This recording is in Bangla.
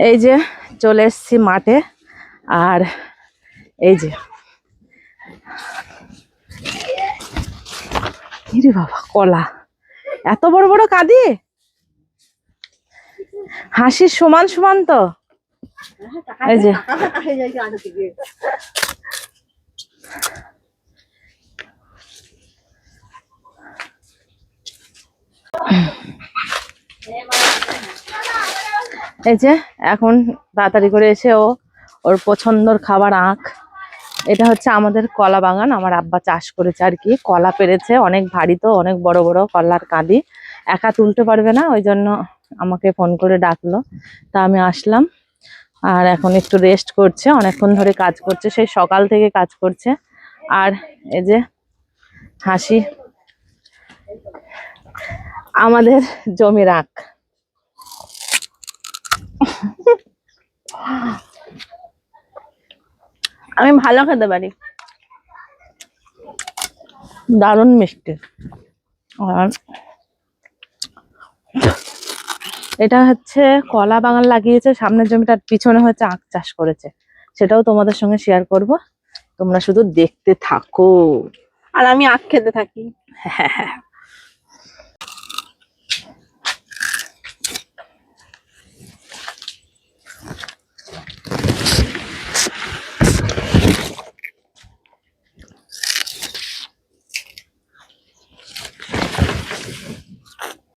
এই যে চলে এসছি মাঠে, আর এই যে বাবা কলা, এত বড় বড় কাঁদি, হাসির সমান সমান তো। এই যে এই যে এখন তাড়াতাড়ি করে এসে ওর পছন্দর খাবার আখ। এটা হচ্ছে আমাদের কলা বাগান, আমার আব্বা চাষ করেছে আর কি, কলা পেরেছে, অনেক ভারী তো, অনেক বড় বড় কলার কাঁদি, একা তুলতে পারবে না, ওই জন্য আমাকে ফোন করে ডাকলো, তা আমি আসলাম। আর এখন একটু রেস্ট করছে, অনেকক্ষণ ধরে কাজ করছে, সেই সকাল থেকে কাজ করছে। আর এই যে হাসি আমাদের জমির আখ। আমি ভালো খেতে পারি, দারুণ মিষ্টি। আর এটা হচ্ছে কলা বাগান লাগিয়েছে সামনের জমিটার, পিছনে হচ্ছে আখ চাষ করেছে, সেটাও তোমাদের সঙ্গে শেয়ার করব, তোমরা শুধু দেখতে থাকো আর আমি আখ খেতে থাকি। হ্যাঁ।